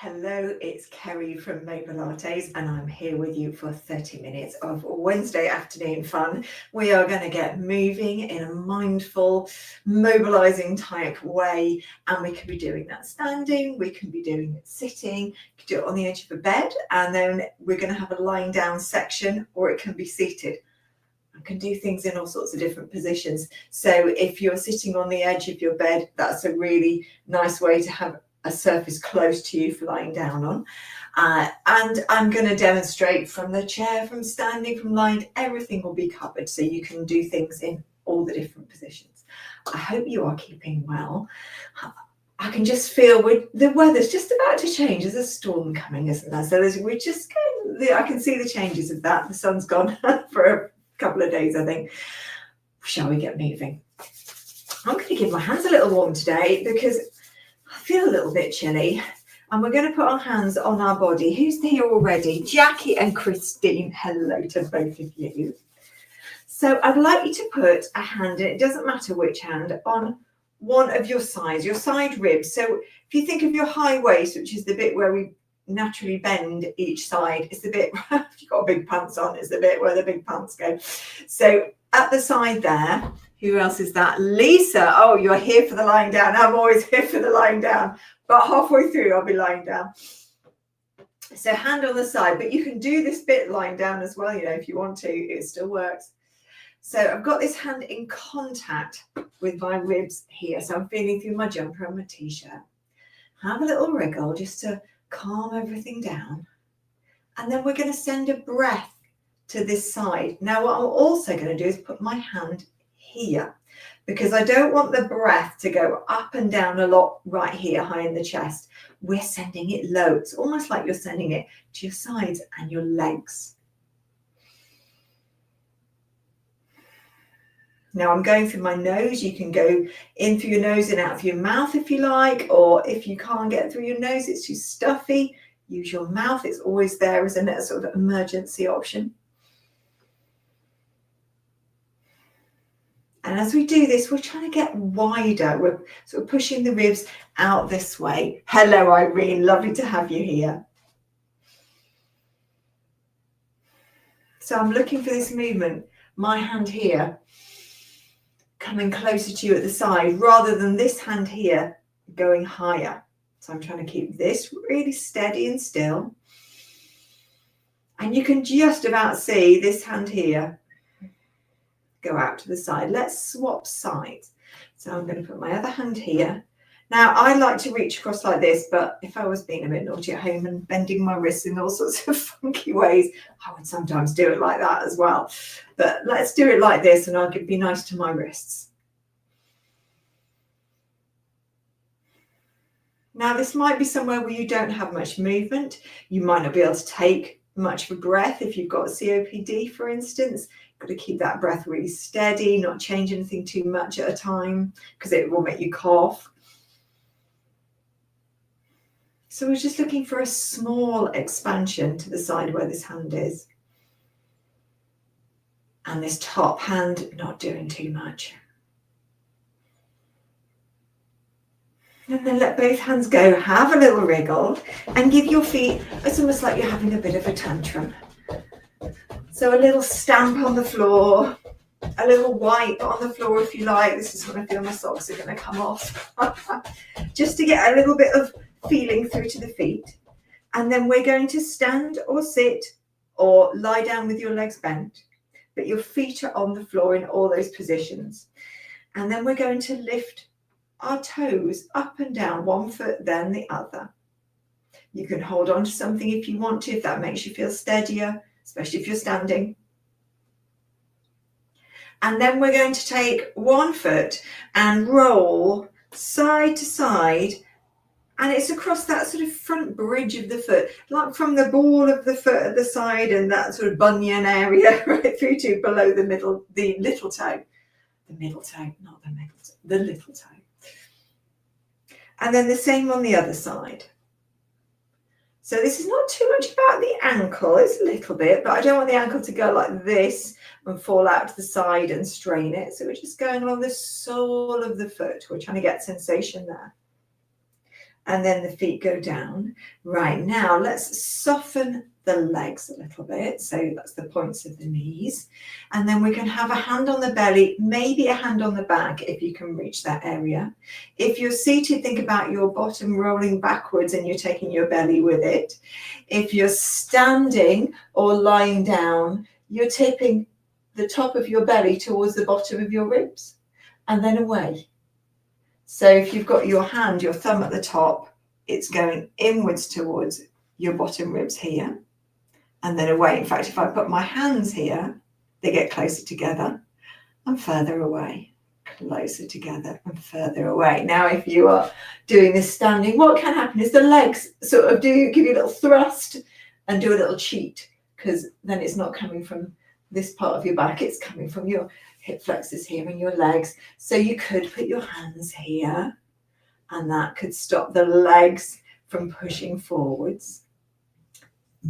Hello, it's Kerry from Mobilates and I'm here with you for 30 minutes of Wednesday afternoon fun. We are going to get moving in a mindful, mobilizing type way, and we can be doing that standing, we can be doing it sitting, you can do it on the edge of a bed, and then we're going to have a lying down section, or it can be seated. I can do things in all sorts of different positions. So if you're sitting on the edge of your bed, that's a really nice way to have a surface close to you for lying down on. And I'm going to demonstrate from the chair, from standing, from lying, everything will be covered, so you can do things in all the different positions. I hope you are keeping well. I can just feel the weather's just about to change. There's a storm coming, isn't there? So we're just going, I can see the changes of that. The sun's gone for a couple of days, I think. Shall we get moving? I'm going to give my hands a little warm today because I feel a little bit chilly, and we're going to put our hands on our body. Who's here already? Jackie and Christine, hello to both of you. So I'd like you to put a hand, and it doesn't matter which hand, on one of your sides, your side ribs. So if you think of your high waist, which is the bit where we naturally bend each side, it's the bit, if you've got big pants on, it's the bit where the big pants go. So at the side there, who else is that? Lisa. Oh, you're here for the lying down. I'm always here for the lying down, but halfway through I'll be lying down. So hand on the side, but you can do this bit lying down as well, you know, if you want to, it still works. So I've got this hand in contact with my ribs here. So I'm feeling through my jumper and my t-shirt. Have a little wriggle just to calm everything down. And then we're going to send a breath to this side. Now what I'm also going to do is put my hand here, because I don't want the breath to go up and down a lot right here high in the chest. We're sending it low. It's almost like you're sending it to your sides and your legs. Now I'm going through my nose. You can go in through your nose and out through your mouth if you like, or if you can't get through your nose, it's too stuffy, use your mouth. It's always there as a sort of emergency option. And as we do this, we're trying to get wider. We're sort of pushing the ribs out this way. Hello, Irene. Lovely to have you here. So I'm looking for this movement. My hand here coming closer to you at the side, rather than this hand here going higher. So I'm trying to keep this really steady and still. And you can just about see this hand here go out to the side. Let's swap sides. So I'm going to put my other hand here. Now I like to reach across like this, but if I was being a bit naughty at home and bending my wrists in all sorts of funky ways, I would sometimes do it like that as well. But let's do it like this, and I'll be nice to my wrists. Now this might be somewhere where you don't have much movement. You might not be able to take much of a breath if you've got COPD, for instance. Got to keep that breath really steady, not change anything too much at a time, because it will make you cough. So we're just looking for a small expansion to the side where this hand is. And this top hand not doing too much. And then let both hands go, have a little wriggle, and give your feet, it's almost like you're having a bit of a tantrum. So a little stamp on the floor, a little wipe on the floor if you like. This is when I feel my socks are going to come off. Just to get a little bit of feeling through to the feet. And then we're going to stand or sit or lie down with your legs bent, but your feet are on the floor in all those positions. And then we're going to lift our toes up and down, one foot then the other. You can hold on to something if you want to, if that makes you feel steadier, especially if you're standing. And then we're going to take one foot and roll side to side, and it's across that sort of front bridge of the foot, like from the ball of the foot at the side and that sort of bunion area right through to below the middle, the little toe. The middle toe, not the middle toe, the little toe. And then the same on the other side. So this is not too much about the ankle, it's a little bit, but I don't want the ankle to go like this and fall out to the side and strain it. So we're just going along the sole of the foot. We're trying to get sensation there. and then the feet go down. Right, now let's soften the legs a little bit. So that's the points of the knees. And then we can have a hand on the belly, maybe a hand on the back if you can reach that area. If you're seated, think about your bottom rolling backwards and you're taking your belly with it. If you're standing or lying down, you're tipping the top of your belly towards the bottom of your ribs and then away. So if you've got your hand, your thumb at the top, it's going inwards towards your bottom ribs here and then away. In fact, if I put my hands here, they get closer together and further away, closer together and further away. Now, if you are doing this standing, what can happen is the legs sort of give you a little thrust and do a little cheat, because then it's not coming from this part of your back, it's coming from your hip flexors here and your legs. So you could put your hands here and that could stop the legs from pushing forwards.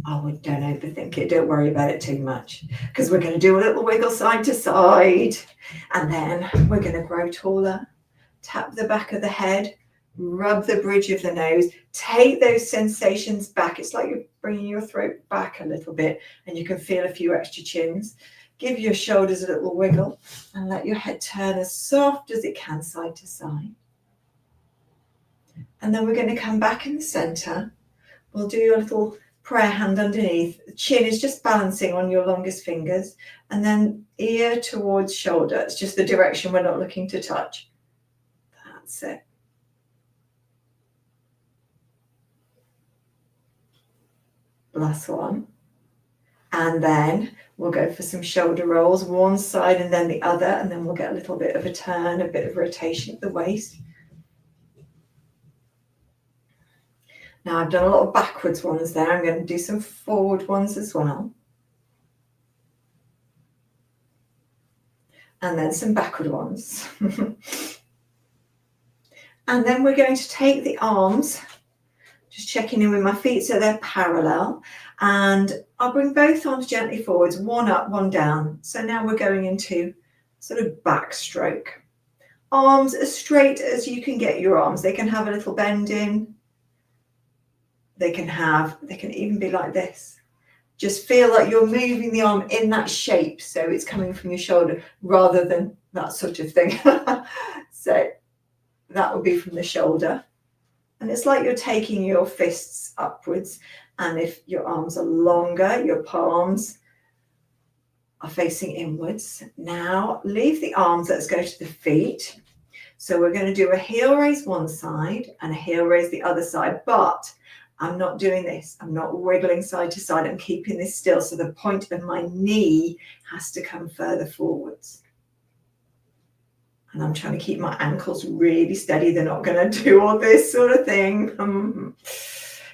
Oh, don't overthink it. Don't worry about it too much, because we're going to do a little wiggle side to side and then we're going to grow taller. Tap the back of the head, rub the bridge of the nose, take those sensations back. It's like you're bringing your throat back a little bit and you can feel a few extra chins. Give your shoulders a little wiggle and let your head turn as soft as it can side to side. And then we're going to come back in the center. We'll do your little prayer hand underneath. The chin is just balancing on your longest fingers and then ear towards shoulder. It's just the direction we're not looking to touch. That's it. Last one. And then we'll go for some shoulder rolls, one side and then the other, and then we'll get a little bit of a turn, a bit of rotation at the waist. Now I've done a lot of backwards ones there. I'm going to do some forward ones as well. And then some backward ones. And then we're going to take the arms, just checking in with my feet so they're parallel. And I'll bring both arms gently forwards, one up, one down. So now we're going into sort of backstroke. Arms as straight as you can get your arms. They can have a little bend in. They can even be like this. Just feel like you're moving the arm in that shape. So it's coming from your shoulder rather than that sort of thing. So that would be from the shoulder. And it's like you're taking your fists upwards. And if your arms are longer, your palms are facing inwards. Now leave the arms, let's go to the feet. So we're going to do a heel raise one side and a heel raise the other side, but I'm not doing this. I'm not wiggling side to side. I'm keeping this still. So the point of my knee has to come further forwards. And I'm trying to keep my ankles really steady. They're not going to do all this sort of thing.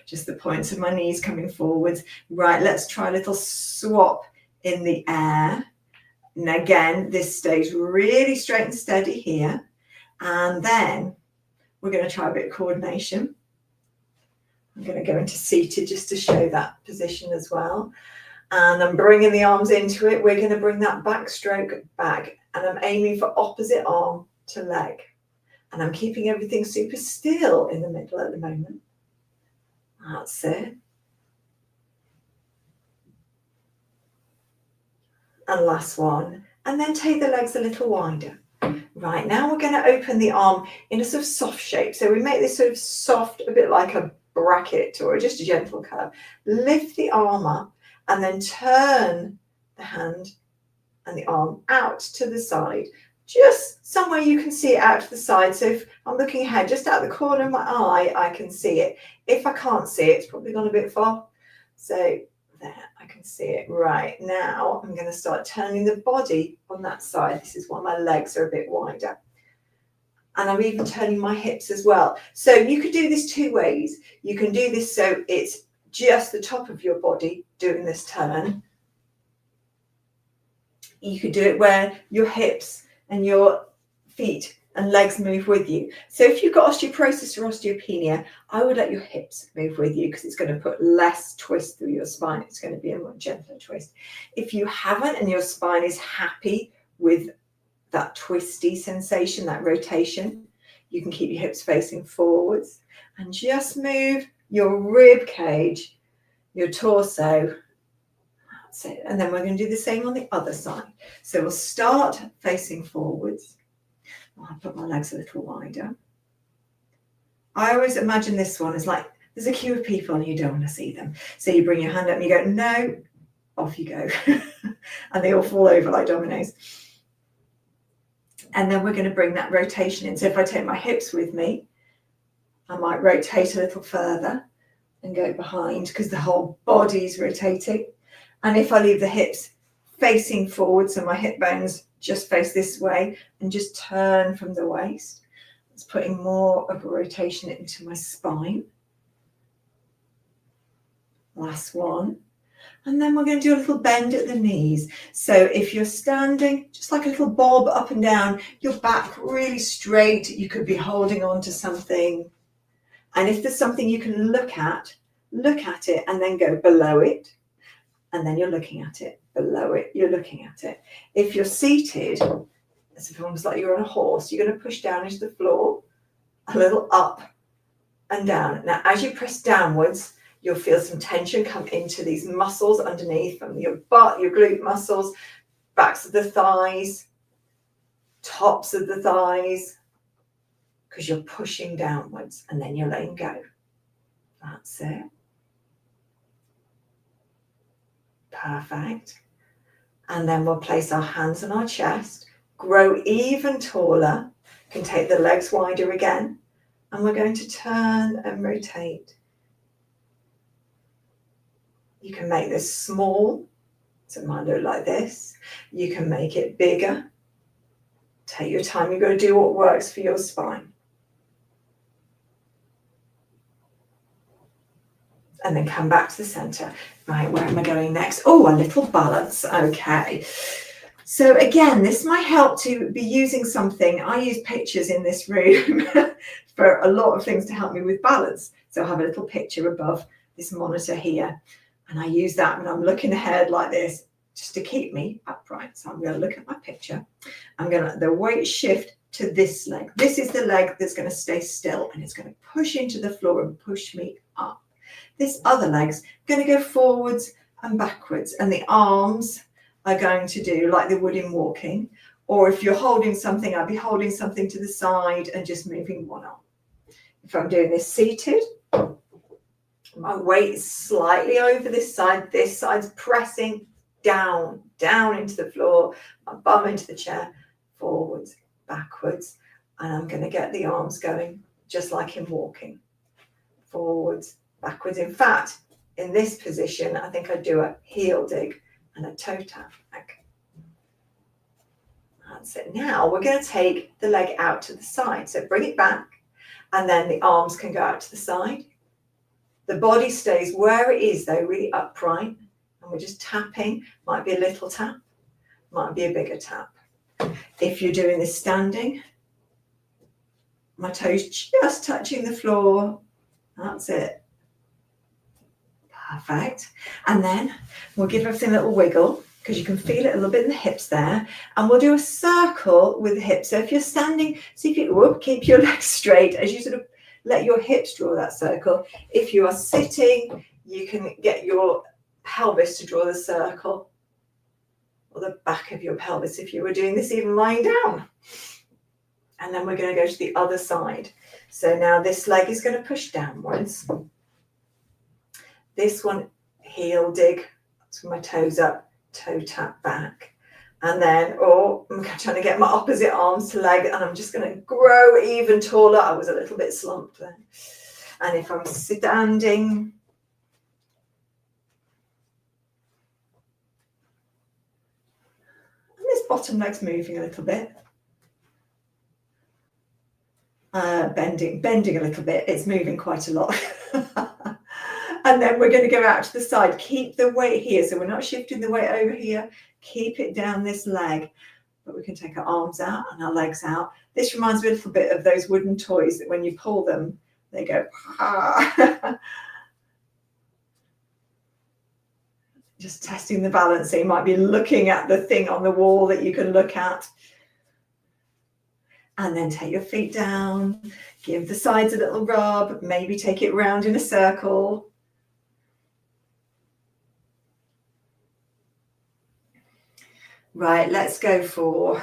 Just the points of my knees coming forwards. Right, let's try a little swap in the air. And again, this stays really straight and steady here. And then we're going to try a bit of coordination. I'm going to go into seated just to show that position as well. And I'm bringing the arms into it. We're going to bring that backstroke back. And I'm aiming for opposite arm to leg. And I'm keeping everything super still in the middle at the moment. That's it. And last one. And then take the legs a little wider. Right, now we're going to open the arm in a sort of soft shape. So we make this sort of soft, a bit like a bracket or just a gentle curve. Lift the arm up and then turn the hand and the arm out to the side, just somewhere you can see it out to the side. So if I'm looking ahead, just out the corner of my eye, I can see it. If I can't see it, it's probably gone a bit far. So there, I can see it. Right, now I'm going to start turning the body on that side. This is why my legs are a bit wider. And I'm even turning my hips as well. So you could do this two ways. You can do this so it's just the top of your body doing this turn. You could do it where your hips and your feet and legs move with you. So if you've got osteoporosis or osteopenia, I would let your hips move with you because it's going to put less twist through your spine. It's going to be a more gentler twist. If you haven't and your spine is happy with that twisty sensation, that rotation, you can keep your hips facing forwards And just move your rib cage, your torso. That's it. And then we're going to do the same on the other side. So we'll start facing forwards. I'll put my legs a little wider. I always imagine this one as like, there's a queue of people and you don't want to see them. So you bring your hand up and you go, no, off you go. And they all fall over like dominoes. And then we're going to bring that rotation in. So if I take my hips with me, I might rotate a little further and go behind because the whole body's rotating. And if I leave the hips facing forward, so my hip bones just face this way and just turn from the waist, it's putting more of a rotation into my spine. Last one. And then we're going to do a little bend at the knees. So if you're standing, just like a little bob up and down, your back really straight, you could be holding on to something. And if there's something you can look at it and then go below it. And then you're looking at it, below it, you're looking at it. If you're seated, it's almost like you're on a horse, you're going to push down into the floor, a little up and down. Now, as you press downwards, you'll feel some tension come into these muscles underneath from your butt, your glute muscles, backs of the thighs, tops of the thighs, because you're pushing downwards and then you're letting go. That's it. Perfect. And then we'll place our hands on our chest, grow even taller, can take the legs wider again, and we're going to turn and rotate. You can make this small, so it might look like this. You can make it bigger. Take your time, you've got to do what works for your spine. And then come back to the center. Right, where am I going next? Oh, a little balance. Okay. So again, this might help to be using something. I use pictures in this room for a lot of things to help me with balance. So I have a little picture above this monitor here. And I use that when I'm looking ahead like this, just to keep me upright. So I'm going to look at my picture. I'm going to let the weight shift to this leg. This is the leg that's going to stay still and it's going to push into the floor and push me up. This other leg's going to go forwards and backwards, and the arms are going to do like they would in walking. Or if you're holding something, I'd be holding something to the side and just moving one arm. If I'm doing this seated, my weight is slightly over this side's pressing down into the floor, my bum into the chair, forwards, backwards, and I'm going to get the arms going just like in walking, forwards, backwards. In fact, in this position, I think I'd do a heel dig and a toe tap back. That's it. Now we're going to take the leg out to the side. So bring it back, and then the arms can go out to the side. The body stays where it is, though, really upright. And we're just tapping. Might be a little tap, might be a bigger tap. If you're doing this standing, my toes just touching the floor. That's it. Perfect. And then we'll give everything a little wiggle because you can feel it a little bit in the hips there. And we'll do a circle with the hips. So if you're standing, see if you keep your legs straight as you sort of let your hips draw that circle. If you are sitting, you can get your pelvis to draw the circle, or the back of your pelvis if you were doing this even lying down. And then we're going to go to the other side. So now this leg is going to push downwards. This one, heel dig, so my toes up, toe tap back. And then, I'm trying to get my opposite arms to leg, and I'm just going to grow even taller. I was a little bit slumped then. And if I'm standing, and this bottom leg's moving a little bit. Bending a little bit. It's moving quite a lot. And then we're going to go out to the side. Keep the weight here. So we're not shifting the weight over here. Keep it down this leg. But we can take our arms out and our legs out. This reminds me a little bit of those wooden toys that when you pull them, they go, ah. Just testing the balance. So you might be looking at the thing on the wall that you can look at. And then take your feet down, give the sides a little rub, maybe take it round in a circle. Right, let's go for,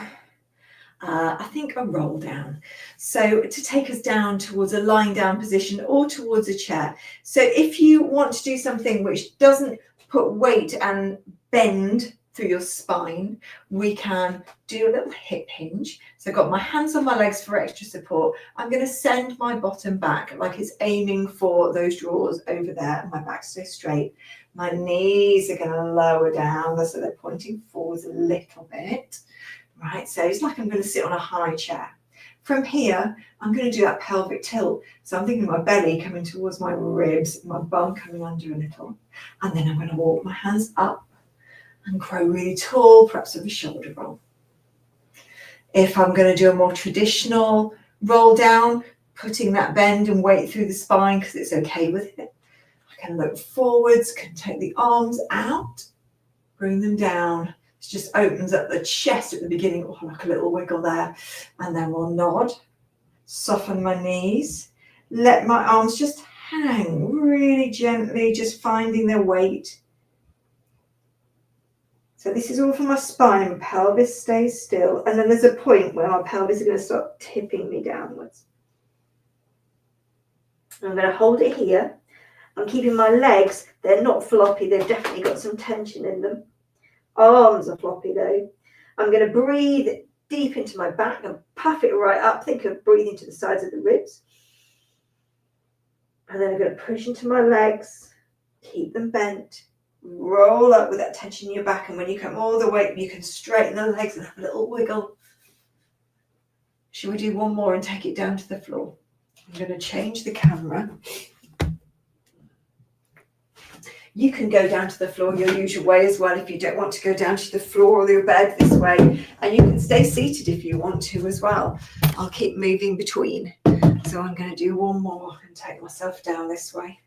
I think, a roll down. So to take us down towards a lying down position or towards a chair. So if you want to do something which doesn't put weight and bend through your spine, we can do a little hip hinge. So I've got my hands on my legs for extra support. I'm going to send my bottom back like it's aiming for those drawers over there, and my back stays straight. My knees are going to lower down, so they're pointing forwards a little bit. Right, so it's like I'm going to sit on a high chair. From here, I'm going to do that pelvic tilt. So I'm thinking my belly coming towards my ribs, my bum coming under a little. And then I'm going to walk my hands up and grow really tall, perhaps with a shoulder roll. If I'm going to do a more traditional roll down, putting that bend and weight through the spine because it's okay with it. I can look forwards, can take the arms out, bring them down. It just opens up the chest at the beginning, oh, like a little wiggle there. And then we'll nod, soften my knees, let my arms just hang really gently, just finding their weight. So this is all for my spine. My pelvis stays still. And then there's a point where my pelvis is going to start tipping me downwards. I'm going to hold it here. I'm keeping my legs, they're not floppy, they've definitely got some tension in them. Arms are floppy though. I'm going to breathe deep into my back and puff it right up. Think of breathing to the sides of the ribs. And then I'm going to push into my legs, keep them bent, roll up with that tension in your back. And when you come all the way, you can straighten the legs and have a little wiggle. Should we do one more and take it down to the floor? I'm going to change the camera. You can go down to the floor your usual way as well if you don't want to go down to the floor or your bed this way. And you can stay seated if you want to as well. I'll keep moving between. So I'm going to do one more and take myself down this way.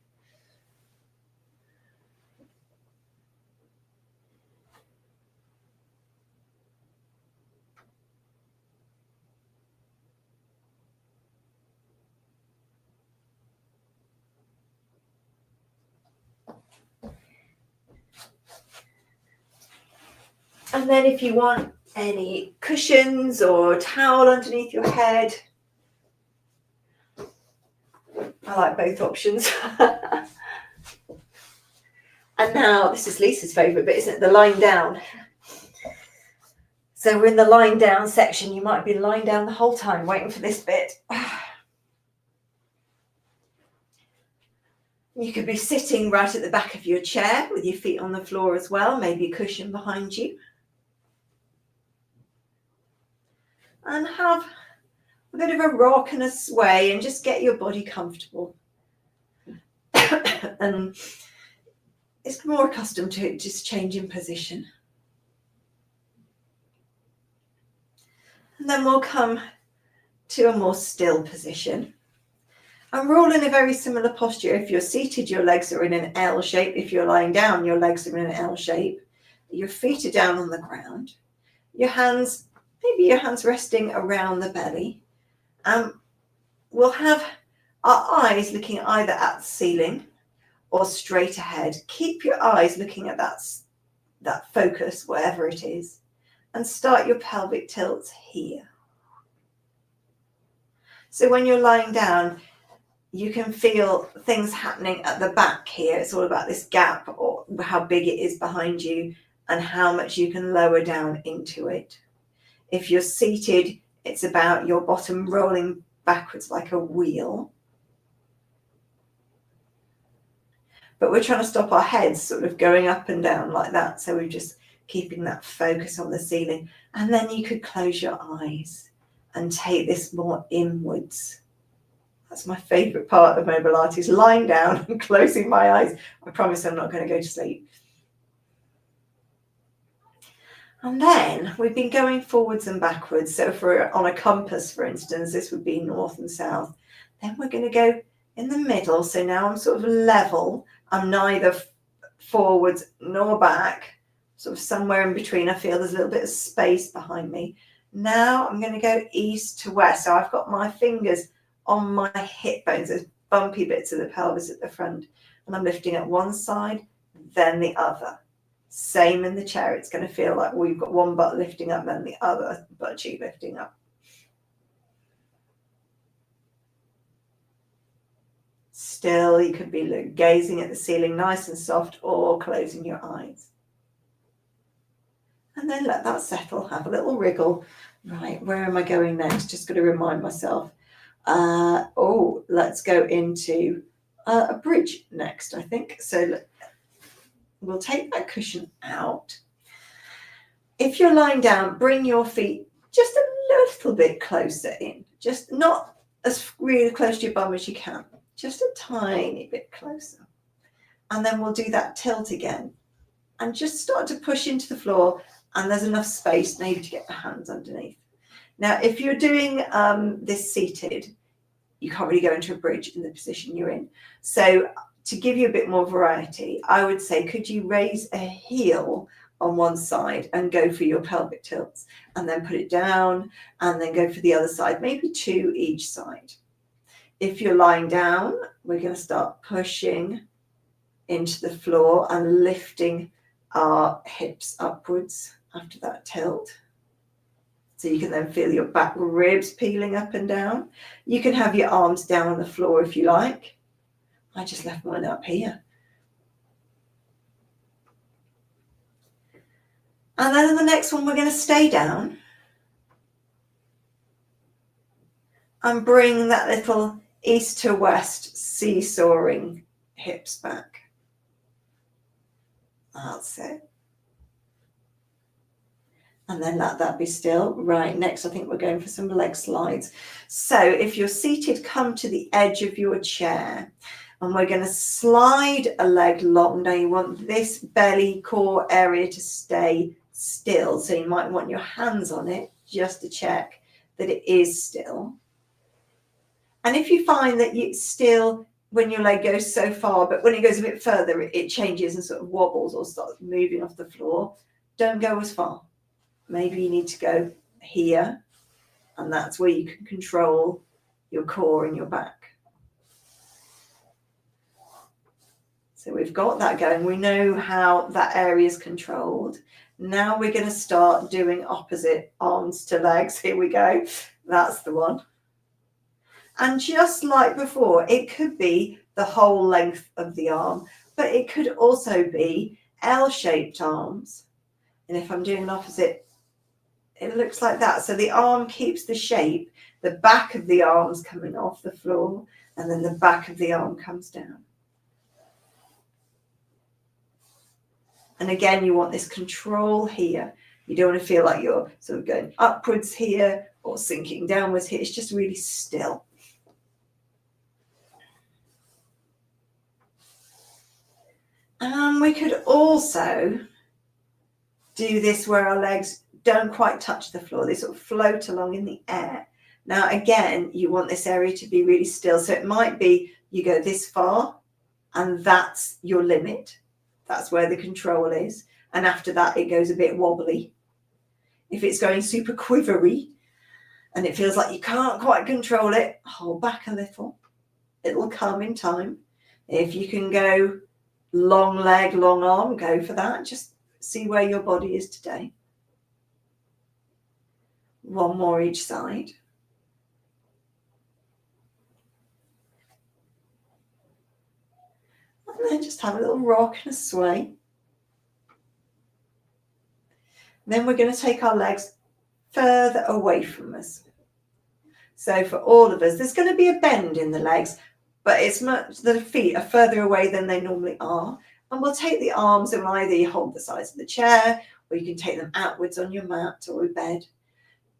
And then if you want any cushions or towel underneath your head, I like both options. And now this is Lisa's favourite bit, isn't it? The lying down. So we're in the lying down section. You might be lying down the whole time waiting for this bit. You could be sitting right at the back of your chair with your feet on the floor as well, maybe a cushion behind you. And have a bit of a rock and a sway and just get your body comfortable. And it's more accustomed to it, just changing position. And then we'll come to a more still position. And we're all in a very similar posture. If you're seated, your legs are in an L shape. If you're lying down, your legs are in an L shape. Your feet are down on the ground. Your hands, maybe your hands resting around the belly. We'll have our eyes looking either at the ceiling or straight ahead. Keep your eyes looking at that focus, wherever it is, and start your pelvic tilts here. So when you're lying down, you can feel things happening at the back here. It's all about this gap or how big it is behind you and how much you can lower down into it. If you're seated, it's about your bottom rolling backwards like a wheel. But we're trying to stop our heads sort of going up and down like that. So we're just keeping that focus on the ceiling. And then you could close your eyes and take this more inwards. That's my favourite part of Mobilates, lying down and closing my eyes. I promise I'm not going to go to sleep. And then we've been going forwards and backwards. So if we're on a compass, for instance, this would be north and south. Then we're going to go in the middle. So now I'm sort of level. I'm neither forwards nor back, sort of somewhere in between. I feel there's a little bit of space behind me. Now I'm going to go east to west. So I've got my fingers on my hip bones, those bumpy bits of the pelvis at the front. And I'm lifting up one side, then the other. Same in the chair. It's going to feel like we've got one butt lifting up, then the other butt cheek lifting up. Still, you could be gazing at the ceiling nice and soft or closing your eyes. And then let that settle, have a little wriggle. Right, where am I going next? Just got to remind myself. Let's go into a bridge next, I think. So we'll take that cushion out. If you're lying down, bring your feet just a little bit closer in. Just not as really close to your bum as you can. Just a tiny bit closer. And then we'll do that tilt again. And just start to push into the floor. And there's enough space maybe to get the hands underneath. Now, if you're doing this seated, you can't really go into a bridge in the position you're in. So to give you a bit more variety, I would say, could you raise a heel on one side and go for your pelvic tilts, and then put it down and then go for the other side, maybe 2 each side. If you're lying down, we're going to start pushing into the floor and lifting our hips upwards after that tilt. So you can then feel your back ribs peeling up and down. You can have your arms down on the floor if you like. I just left mine up here. And then in the next one, we're going to stay down and bring that little east to west seesawing hips back. That's it. And then let that be still. Right, next I think we're going for some leg slides. So if you're seated, come to the edge of your chair. And we're going to slide a leg long. Now you want this belly core area to stay still. So you might want your hands on it just to check that it is still. And if you find that it's still when your leg goes so far, but when it goes a bit further, it changes and sort of wobbles or starts moving off the floor, don't go as far. Maybe you need to go here, and that's where you can control your core and your back. So we've got that going. We know how that area is controlled. Now we're going to start doing opposite arms to legs. Here we go. That's the one. And just like before, it could be the whole length of the arm, but it could also be L-shaped arms. And if I'm doing an opposite, it looks like that. So the arm keeps the shape, the back of the arm's coming off the floor, and then the back of the arm comes down. And again, you want this control here. You don't want to feel like you're sort of going upwards here or sinking downwards here. It's just really still. And we could also do this where our legs don't quite touch the floor. They sort of float along in the air. Now, again, you want this area to be really still. So it might be you go this far and that's your limit. That's where the control is. And after that, it goes a bit wobbly. If it's going super quivery and it feels like you can't quite control it, hold back a little. It'll come in time. If you can go long leg, long arm, go for that. Just see where your body is today. One more each side. And then just have a little rock and a sway. Then we're going to take our legs further away from us. So for all of us, there's going to be a bend in the legs, but it's much, the feet are further away than they normally are. And we'll take the arms and either you hold the sides of the chair or you can take them outwards on your mat or a bed.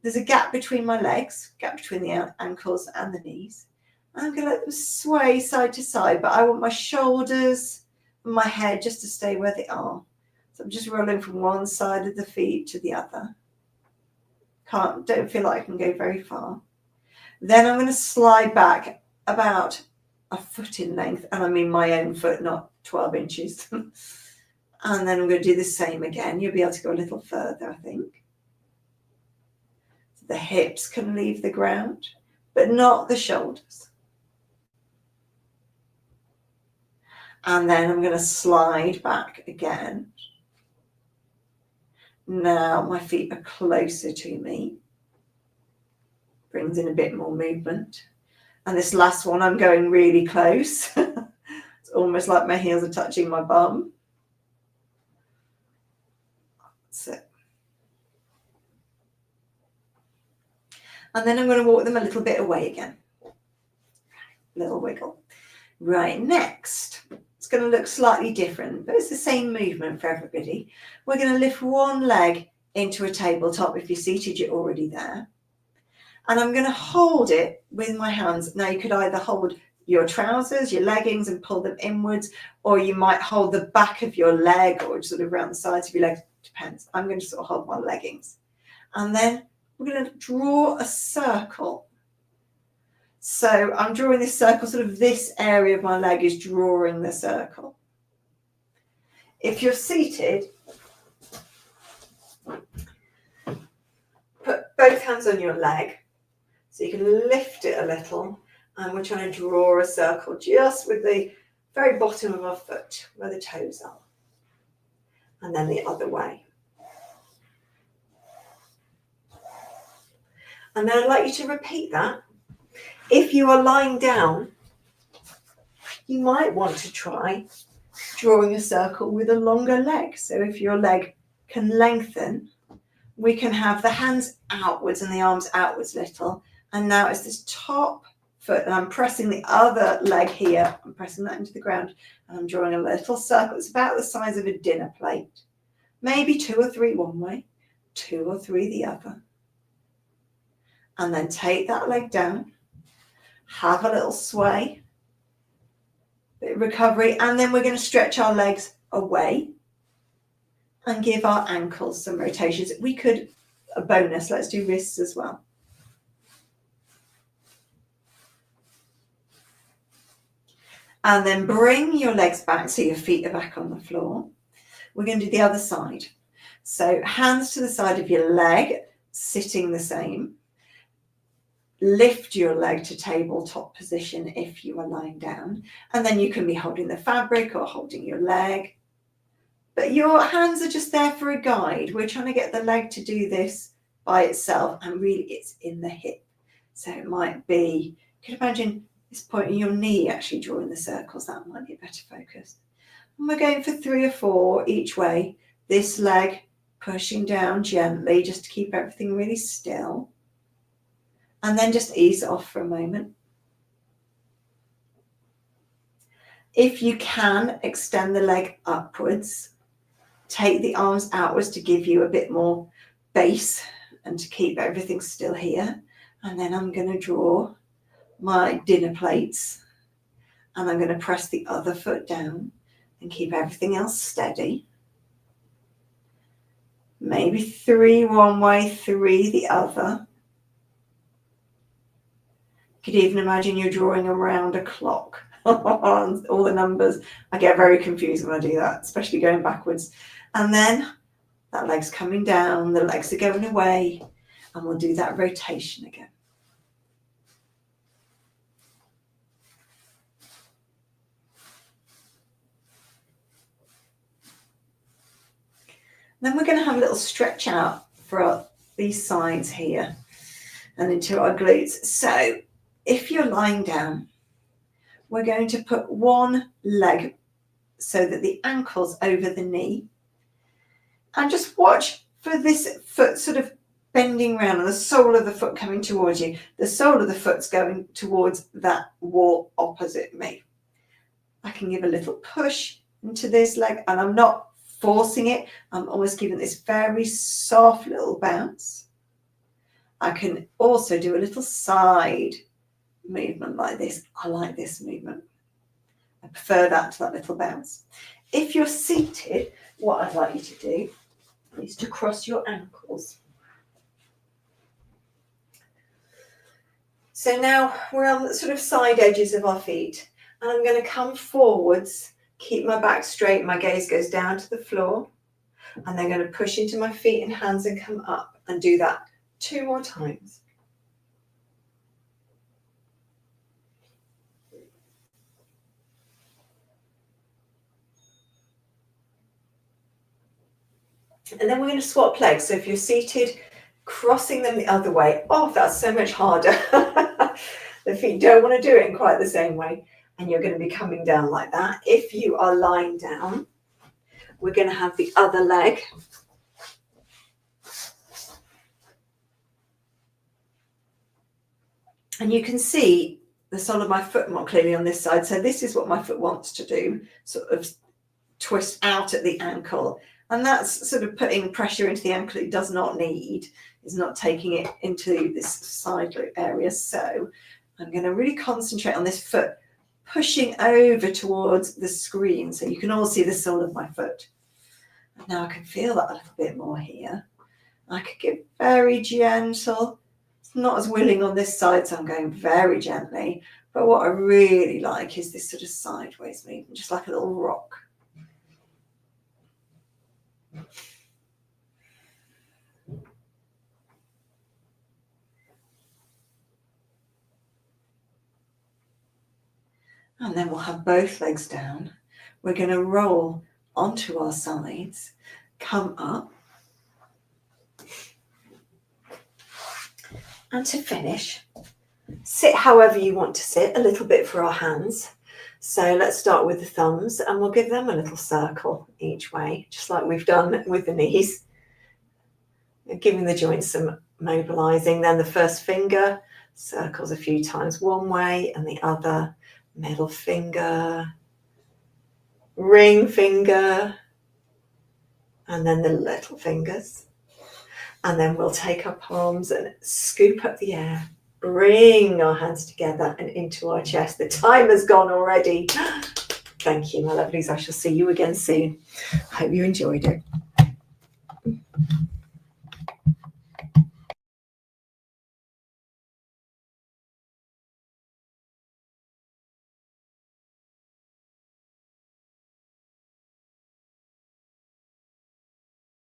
There's a gap between my legs, gap between the ankles and the knees. I'm going to let them sway side to side, but I want my shoulders and my head just to stay where they are. So I'm just rolling from one side of the feet to the other. Don't feel like I can go very far. Then I'm going to slide back about a foot in length, and I mean my own foot, not 12 inches. And then I'm going to do the same again. You'll be able to go a little further, I think. The hips can leave the ground, but not the shoulders. And then I'm going to slide back again. Now my feet are closer to me. Brings in a bit more movement. And this last one, I'm going really close. It's almost like my heels are touching my bum. That's it. And then I'm going to walk them a little bit away again. Little wiggle. Right, next. It's going to look slightly different, but it's the same movement for everybody. We're going to lift one leg into a tabletop. If you're seated, you're already there. And I'm going to hold it with my hands. Now, you could either hold your trousers, your leggings, and pull them inwards, or you might hold the back of your leg or sort of around the sides of your legs. Depends. I'm going to sort of hold my leggings. And then we're going to draw a circle. So I'm drawing this circle, sort of this area of my leg is drawing the circle. If you're seated, put both hands on your leg so you can lift it a little, and we're trying to draw a circle just with the very bottom of our foot where the toes are, and then the other way. And then I'd like you to repeat that. If you are lying down, you might want to try drawing a circle with a longer leg. So if your leg can lengthen, we can have the hands outwards and the arms outwards little. And now it's this top foot, and I'm pressing the other leg here. I'm pressing that into the ground, and I'm drawing a little circle. It's about the size of a dinner plate. Maybe 2 or 3 one way, 2 or 3 the other. And then take that leg down. Have a little sway, bit of recovery, and then we're going to stretch our legs away and give our ankles some rotations. We could, a bonus, let's do wrists as well. And then bring your legs back so your feet are back on the floor. We're going to do the other side. So hands to the side of your leg, sitting the same. Lift your leg to tabletop position if you are lying down, and then you can be holding the fabric or holding your leg, but your hands are just there for a guide. We're trying to get the leg to do this by itself, and really it's in the hip. So it might be, you can imagine this point in your knee actually drawing the circles. That might be a better focus. And we're going for 3 or 4 each way. This leg pushing down gently just to keep everything really still. And then just ease off for a moment. If you can, extend the leg upwards. Take the arms outwards to give you a bit more base and to keep everything still here. And then I'm going to draw my dinner plates, and I'm going to press the other foot down and keep everything else steady. Maybe 3 one way, 3 the other. You could even imagine you're drawing around a clock. All the numbers. I get very confused when I do that, especially going backwards. And then that leg's coming down, the legs are going away, and we'll do that rotation again. Then we're going to have a little stretch out for these sides here and into our glutes. So if you're lying down, we're going to put one leg so that the ankle's over the knee. And just watch for this foot sort of bending around and the sole of the foot coming towards you. The sole of the foot's going towards that wall opposite me. I can give a little push into this leg, and I'm not forcing it. I'm almost giving this very soft little bounce. I can also do a little side movement like this. I like this movement. I prefer that to that little bounce. If you're seated, what I'd like you to do is to cross your ankles. So now we're on the sort of side edges of our feet, and I'm going to come forwards, keep my back straight, my gaze goes down to the floor, and then going to push into my feet and hands and come up and do that 2 more times. And then we're going to swap legs. So if you're seated, crossing them the other way. Oh, that's so much harder. The feet don't want to do it in quite the same way. And you're going to be coming down like that. If you are lying down, we're going to have the other leg. And you can see the sole of my foot more clearly on this side. So this is what my foot wants to do, sort of twist out at the ankle. And that's sort of putting pressure into the ankle it does not need. It's not taking it into this side area. So I'm going to really concentrate on this foot pushing over towards the screen. So you can all see the sole of my foot. And now I can feel that a little bit more here. I could get very gentle. It's not as willing on this side, so I'm going very gently. But what I really like is this sort of sideways movement, just like a little rock. And then we'll have both legs down. We're going to roll onto our sides, come up. And to finish, sit however you want to sit, a little bit for our hands. So let's start with the thumbs and we'll give them a little circle each way, just like we've done with the knees. Giving the joints some mobilizing. Then the first finger circles a few times one way and the other. Middle finger, ring finger, and then the little fingers. And then we'll take our palms and scoop up the air, bring our hands together and into our chest. The time has gone already. Thank you, my lovelies. I shall see you again soon. Hope you enjoyed it.